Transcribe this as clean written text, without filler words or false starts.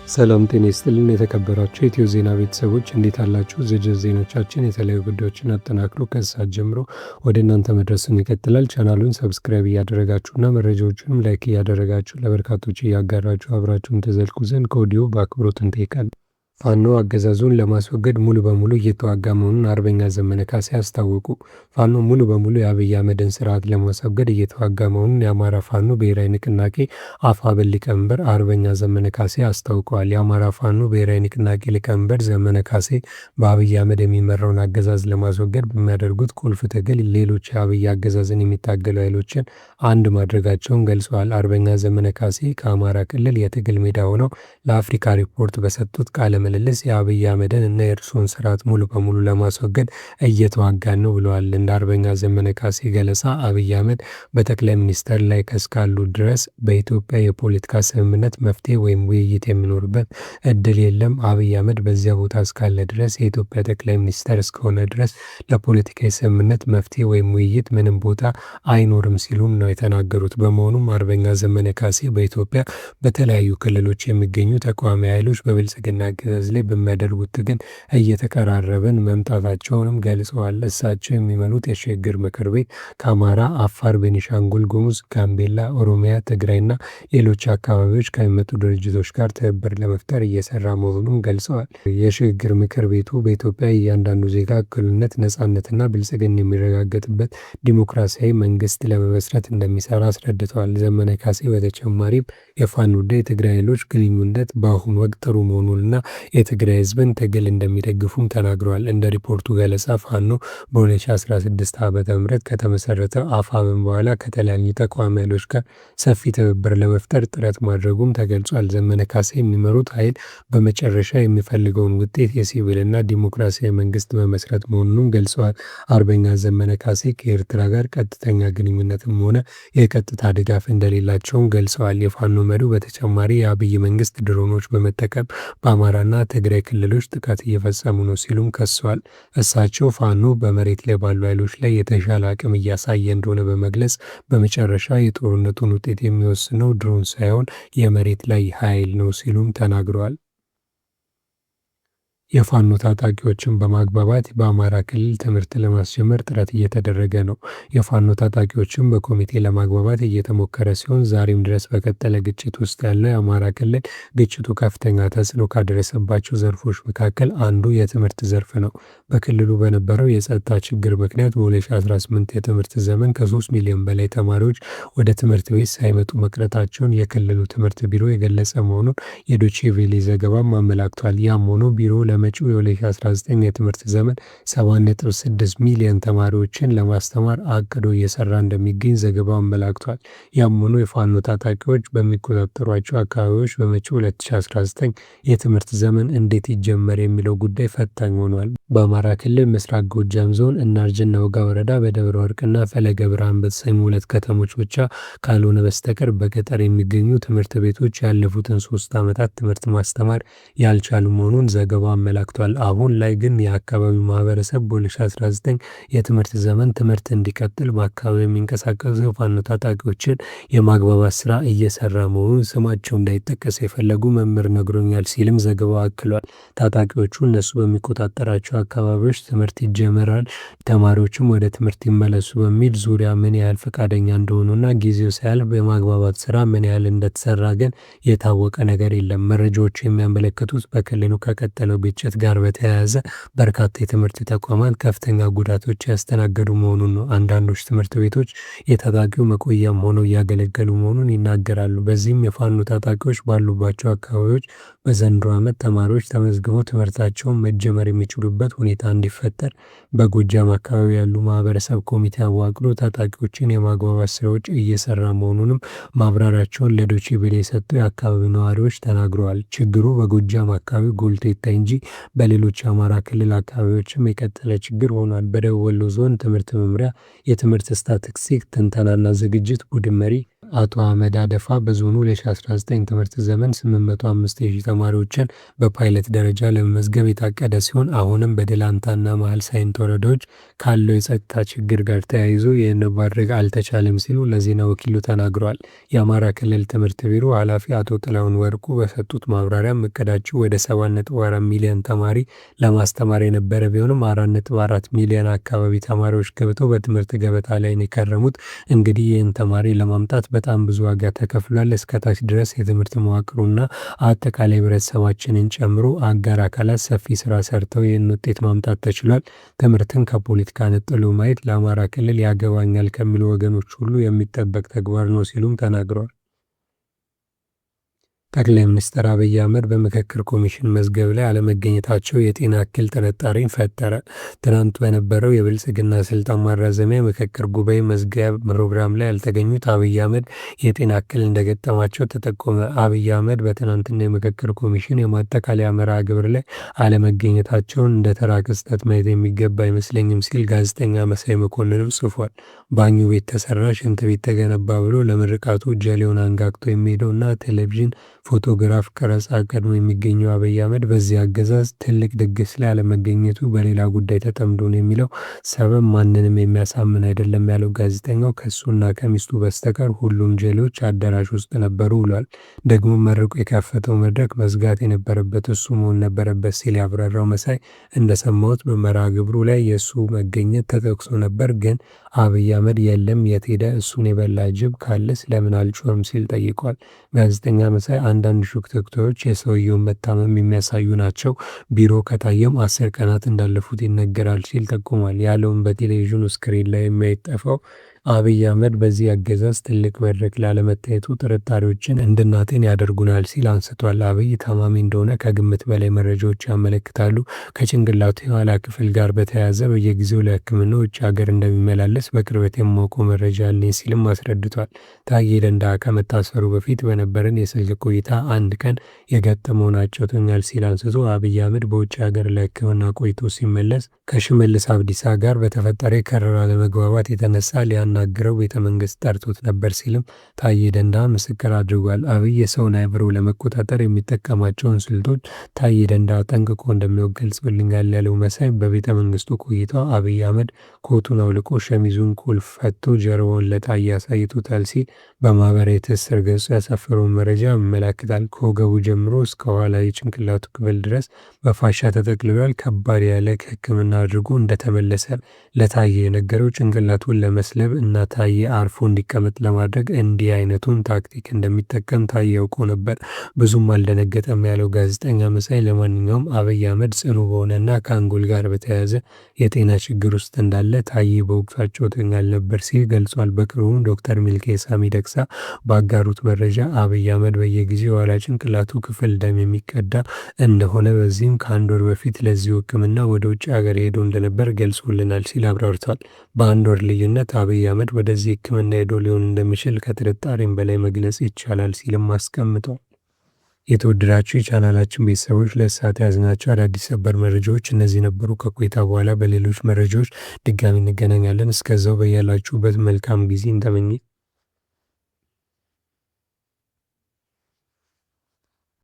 ሰላም ጤና ይስጥልን የተከበራችሁ የኢትዮ ዜና ቤተሰቦች እንዴት አላችሁ? ዝርዝር ዜናዎቻችን የተለያዩ ጉዳዮችን አጠናክሮ ከሰዓት ጀምሮ ወደ እናንተ መድረሱን ይቀጥላል። ቻናሉን ሰብስክራይብ እያደረጋችሁና መረጃዎቹንም ላይክ እያደረጋችሁ ለበርካቶች እያጋራችሁ አብራችሁን ተዘልቁ ዘንድ ከወዲሁ በአክብሮት እንጠይቃለን። ፋኖ አገዛዙን ለማስወገድ ሙሉ በሙሉ እየተዋጋ መሆኑን አርበኛ ዘመነ ካሴ አስታወቁ። ፋኖ ሙሉ በሙሉ የአብይ አህመድን ስርዓት ለማስወገድ እየተዋጋ መሆኑን የአማራ ፋኖ ብሔራዊ ንቅናቄ አፋብኃ ሊቀመንበር አርበኛ ዘመነ ካሴ አስታውቀዋል። የአማራ ፋኖ ብሔራዊ ንቅናቄ ሊቀመንበር ዘመነ ካሴ በአብይ አህመድ የሚመራውን አገዛዝ ለማስወገድ በሚያደርጉት ቁልፍ ትግል ሌሎች የአብይ አገዛዝን የሚታገሉ ኃይሎችን አንድ ማድረጋቸውን ገልጸዋል። አርበኛ ዘመነ ካሴ ከአማራ ክልል የትግል ሜዳ ሆነው ለአፍሪካ ሪፖርት በሰጡት ቃለ ምልልስ የአብይ አህመድን እና የእርሱን ስርዓት ሙሉ በሙሉ ለማስወገድ እየተዋጋን ነው ብለዋል። እንደ አርበኛ ዘመነ ካሴ ገለጻ አብይ አህመድ በጠቅላይ ሚኒስትር ላይ እስካሉ ድረስ በኢትዮጵያ የፖለቲካ ስምምነት መፍትሄ ወይም ውይይት የሚኖርበት እድል የለም። አብይ አህመድ በዚያ ቦታ እስካለ ድረስ የኢትዮጵያ ጠቅላይ ሚኒስትር እስከሆነ ድረስ ለፖለቲካዊ ስምምነት መፍትሄ ወይም ውይይት ምንም ቦታ አይኖርም ሲሉም ነው የተናገሩት። በመሆኑም አርበኛ ዘመነ ካሴ በኢትዮጵያ በተለያዩ ክልሎች የሚገኙ ተቃዋሚ ኃይሎች በብልጽግና አገዛዝ ላይ በሚያደርጉት ትግል እየተቀራረብን መምጣታቸውንም ገልጸዋል። እሳቸው የሚመሩት የሽግግር ምክር ቤት ከአማራ፣ አፋር፣ ቤኒሻንጉል ጉሙዝ፣ ጋምቤላ፣ ኦሮሚያ፣ ትግራይና ሌሎች አካባቢዎች ከሚመጡ ድርጅቶች ጋር ትብብር ለመፍጠር እየሰራ መሆኑን ገልጸዋል። የሽግግር ምክር ቤቱ በኢትዮጵያ እያንዳንዱ ዜጋ እኩልነት፣ ነጻነትና ብልጽግና የሚረጋገጥበት ዲሞክራሲያዊ መንግስት ለመመስረት እንደሚሰራ አስረድተዋል። ዘመነ ካሴ በተጨማሪም የፋኖና የትግራይ ኃይሎች ግንኙነት በአሁኑ ወቅት ጥሩ መሆኑንና የትግራይ ህዝብን ትግል እንደሚደግፉም ተናግረዋል። እንደ ሪፖርቱ ገለጻ ፋኖ በ2016 ዓ.ም ከተመሰረተ አፋብኃ በኋላ ከተለያዩ ተቃዋሚ ኃይሎች ጋር ሰፊ ትብብር ለመፍጠር ጥረት ማድረጉም ተገልጿል። ዘመነ ካሴ የሚመሩት ኃይል በመጨረሻ የሚፈልገውን ውጤት የሲቪልና ዲሞክራሲያዊ መንግስት መመስረት መሆኑንም ገልጸዋል። አርበኛ ዘመነ ካሴ ከኤርትራ ጋር ቀጥተኛ ግንኙነትም ሆነ የቀጥታ ድጋፍ እንደሌላቸውም ገልጸዋል። የፋኖ መሪው በተጨማሪ የአብይ መንግስት ድሮኖች በመጠቀም በአማራና ትግራይ ክልሎች ጥቃት እየፈጸሙ ነው ሲሉም ከሰዋል። እሳቸው ፋኖ በመሬት ላይ ባሉ ኃይሎች ላይ የተሻለ አቅም እያሳየ እንደሆነ በመግለጽ በመጨረሻ የጦርነቱን ውጤት የሚወስነው ድሮን ሳይሆን የመሬት ላይ ኃይል ነው ሲሉም ተናግረዋል። የፋኖ ታጣቂዎችን በማግባባት በአማራ ክልል ትምህርት ለማስጀመር ጥረት እየተደረገ ነው። የፋኖ ታጣቂዎችን በኮሚቴ ለማግባባት እየተሞከረ ሲሆን ዛሬም ድረስ በቀጠለ ግጭት ውስጥ ያለው የአማራ ክልል ግጭቱ ከፍተኛ ተጽዕኖ ካደረሰባቸው ዘርፎች መካከል አንዱ የትምህርት ዘርፍ ነው። በክልሉ በነበረው የጸጥታ ችግር ምክንያት በ2018 የትምህርት ዘመን ከ3 ሚሊዮን በላይ ተማሪዎች ወደ ትምህርት ቤት ሳይመጡ መቅረታቸውን የክልሉ ትምህርት ቢሮ የገለጸ መሆኑን የዶቼ ቬለ ዘገባም አመላክቷል። ያም ሆኖ ቢሮ ለመጪው የ2019 የትምህርት ዘመን 7.6 ሚሊዮን ተማሪዎችን ለማስተማር አቅዶ እየሰራ እንደሚገኝ ዘገባው አመላክቷል። ያም ሆኖ የፋኖ ታጣቂዎች በሚቆጣጠሯቸው አካባቢዎች በመጪው 2019 የትምህርት ዘመን እንዴት ይጀመር የሚለው ጉዳይ ፈታኝ ሆኗል። በአማራ ክልል ምስራቅ ጎጃም ዞን እናርጅና ወጋ ወረዳ በደብረ ወርቅና ፈለገ ብርሃን በተሰኙ 2 ከተሞች ብቻ ካልሆነ በስተቀር በገጠር የሚገኙ ትምህርት ቤቶች ያለፉትን 3 ዓመታት ትምህርት ማስተማር ያልቻሉ መሆኑን ዘገባው አመላክቷል። አሁን ላይ ግን የአካባቢው ማህበረሰብ በ2019 የትምህርት ዘመን ትምህርት እንዲቀጥል በአካባቢው የሚንቀሳቀሱ የፋኖ ታጣቂዎችን የማግባባት ስራ እየሰራ መሆኑን ስማቸው እንዳይጠቀስ የፈለጉ መምህር ነግሮኛል ሲልም ዘገባው አክሏል። ታጣቂዎቹ እነሱ በሚቆጣጠራቸው አካባቢዎች ትምህርት ይጀመራል፣ ተማሪዎችም ወደ ትምህርት ይመለሱ በሚል ዙሪያ ምን ያህል ፈቃደኛ እንደሆኑና ጊዜው ሳያልፍ የማግባባት ስራ ምን ያህል እንደተሰራ ግን የታወቀ ነገር የለም። መረጃዎቹ የሚያመለክቱት በክልሉ ከቀጠለው ግጭት ጋር በተያያዘ በርካታ የትምህርት ተቋማት ከፍተኛ ጉዳቶች ያስተናገዱ መሆኑን ነው። አንዳንዶች ትምህርት ቤቶች የታጣቂው መቆያም ሆነው እያገለገሉ መሆኑን ይናገራሉ። በዚህም የፋኖ ታጣቂዎች ባሉባቸው አካባቢዎች በዘንድሮ ዓመት ተማሪዎች ተመዝግበው ትምህርታቸውን መጀመር የሚችሉበት ሁኔታ እንዲፈጠር በጎጃም አካባቢ ያሉ ማህበረሰብ ኮሚቴ አዋቅሮ ታጣቂዎችን የማግባባት ስራዎች እየሰራ መሆኑንም ማብራሪያቸውን ለዶቼ ቬለ የሰጡ የአካባቢው ነዋሪዎች ተናግረዋል። ችግሩ በጎጃም አካባቢ ጎልቶ ይታይ እንጂ በሌሎች የአማራ ክልል አካባቢዎችም የቀጠለ ችግር ሆኗል። በደቡብ ወሎ ዞን ትምህርት መምሪያ የትምህርት ስታቲስቲክስ ትንተናና ዝግጅት ቡድን መሪ አቶ አህመድ አደፋ በዞኑ 2019 ትምህርት ዘመን 805,000 ተማሪዎችን በፓይለት ደረጃ ለመመዝገብ የታቀደ ሲሆን አሁንም በደላንታና መሀል ሳይንት ወረዳዎች ካለው የጸጥታ ችግር ጋር ተያይዞ ይህን ማድረግ አልተቻለም ሲሉ ለዜና ወኪሉ ተናግረዋል። የአማራ ክልል ትምህርት ቢሮ ኃላፊ አቶ ጥላሁን ወርቁ በሰጡት ማብራሪያም እቅዳቸው ወደ 7.4 ሚሊዮን ተማሪ ለማስተማር የነበረ ቢሆንም 4.4 ሚሊዮን አካባቢ ተማሪዎች ገብተው በትምህርት ገበታ ላይ ነው የከረሙት። እንግዲህ ይህን ተማሪ ለማምጣት በጣም ብዙ ዋጋ ተከፍሏል። እስከታች ድረስ የትምህርት መዋቅሩና አጠቃላይ ህብረተሰባችንን ጨምሮ አጋር አካላት ሰፊ ስራ ሰርተው ይህን ውጤት ማምጣት ተችሏል። ትምህርትን ከፖለቲካ ነጥሎ ማየት ለአማራ ክልል ያገባኛል ከሚሉ ወገኖች ሁሉ የሚጠበቅ ተግባር ነው ሲሉም ተናግረዋል። ጠቅላይ ሚኒስትር አብይ አህመድ በምክክር ኮሚሽን መዝገብ ላይ አለመገኘታቸው የጤና እክል ጥርጣሬን ፈጠረ። ትናንት በነበረው የብልጽግና ስልጣን ማራዘሚያ ምክክር ጉባኤ መዝገብ ፕሮግራም ላይ ያልተገኙት አብይ አህመድ የጤና እክል እንደገጠማቸው ተጠቆመ። አብይ አህመድ በትናንትና የምክክር ኮሚሽን የማጠቃለያ መርሃ ግብር ላይ አለመገኘታቸውን እንደ ተራ ክስተት ማየት የሚገባ አይመስለኝም ሲል ጋዜጠኛ መሳይ መኮንንም ጽፏል። ባኞ ቤት ተሰራ፣ ሽንት ቤት ተገነባ ብሎ ለምርቃቱ ጀሌውን አንጋግቶ የሚሄደውና ቴሌቪዥን ፎቶግራፍ ቀረጻ ቀድሞ የሚገኘው አብይ አህመድ በዚህ አገዛዝ ትልቅ ድግስ ላይ አለመገኘቱ በሌላ ጉዳይ ተጠምዶ ነው የሚለው ሰበብ ማንንም የሚያሳምን አይደለም ያለው ጋዜጠኛው ከሱና ከሚስቱ በስተቀር ሁሉም ጀሌዎች አዳራሽ ውስጥ ነበሩ ብሏል። ደግሞ መርቆ የከፈተው መድረክ መዝጋት የነበረበት እሱ መሆን ነበረበት ሲል ያብራራው መሳይ እንደሰማሁት በመርሃ ግብሩ ላይ የእሱ መገኘት ተጠቅሶ ነበር፣ ግን አብይ አህመድ የለም የት ሄደ? እሱን የበላ ጅብ ካለስ ለምን አልጮህም ሲል ጠይቋል። ጋዜጠኛ መሳይ አንዳንድ ሹክትክቶች የሰውየውን መታመም የሚያሳዩ ናቸው፣ ቢሮ ከታየም 10 ቀናት እንዳለፉት ይነገራል ሲል ጠቁሟል። ያለውን በቴሌቪዥኑ ስክሪን ላይ የማይጠፋው አብይ አህመድ በዚህ አገዛዝ ትልቅ መድረክ ላለመታየቱ ጥርጣሬዎችን እንድናጤን ያደርጉናል ሲል አንስቷል። አብይ ታማሚ እንደሆነ ከግምት በላይ መረጃዎች ያመለክታሉ። ከጭንቅላቱ የኋላ ክፍል ጋር በተያያዘ በየጊዜው ለሕክምና ውጭ ሀገር እንደሚመላለስ በቅርበት የማውቀው መረጃ አለኝ ሲልም አስረድቷል። ታዬ ደንደዓ ከመታሰሩ በፊት በነበረን የስልክ ቆይታ አንድ ቀን የገጠመውን አጫውቶኛል ሲል አንስቶ አብይ አህመድ በውጭ ሀገር ለሕክምና ቆይቶ ሲመለስ ከሽመልስ አብዲሳ ጋር በተፈጠረ የከረረ አለመግባባት የተነሳ ሊያናግረው ቤተ መንግስት ጠርቶት ነበር ሲልም ታዬ ደንደዓ ምስክር አድርጓል። አብይ የሰውን አእምሮ ለመቆጣጠር የሚጠቀማቸውን ስልቶች ታዬ ደንደዓ ጠንቅቆ እንደሚያውቅ ገልጾልኛል ያለው መሳይ በቤተ መንግስቱ ቆይታው አብይ አህመድ ኮቱን አውልቆ ሸሚዙን ቁልፍ ፈቶ ጀርባውን ለታዬ አሳይቶታል ሲል በማህበራዊ ትስስር ገጹ ያሰፈረውን መረጃ ያመለክታል። ከወገቡ ጀምሮ እስከ ኋላ የጭንቅላቱ ክፍል ድረስ በፋሻ ተጠቅልሏል። ከባድ ያለ ሕክምና አድርጎ እንደተመለሰ ለታዬ የነገረው ጭንቅላቱን ለመስለብ እና ታዬ አርፎ እንዲቀመጥ ለማድረግ እንዲህ አይነቱን ታክቲክ እንደሚጠቀም ታዬ ያውቆ ነበር። ብዙም አልደነገጠም ያለው ጋዜጠኛ መሳይ ለማንኛውም አብይ አህመድ ጽኑ በሆነና ከአንጎል ጋር በተያያዘ የጤና ችግር ውስጥ እንዳለ ታዬ በወቅቱ አጫውቶኛል ነበር ሲል ገልጿል። በቅርቡም ዶክተር ሚልኬሳ ሚደቅሳ ባጋሩት መረጃ አብይ አህመድ በየጊዜው የኋላ ጭንቅላቱ ክፍል ደም የሚቀዳ እንደሆነ በዚህም ከአንድ ወር በፊት ለዚሁ ሕክምና ወደ ውጭ ሀገር ሄዶ እንደነበር ገልጾልናል ሲል አብራርቷል። በአንድ ወር ልዩነት አብይ አህመድ ወደዚህ ሕክምና ሄዶ ሊሆን እንደሚችል ከጥርጣሬም በላይ መግለጽ ይቻላል ሲልም አስቀምጧል። የተወደዳችሁ የቻናላችን ቤተሰቦች ለሰዓት ያዝናቸው አዳዲስ ሰበር መረጃዎች እነዚህ ነበሩ። ከቆይታ በኋላ በሌሎች መረጃዎች ድጋሚ እንገናኛለን። እስከዛው በያላችሁበት መልካም ጊዜ እንተመኝ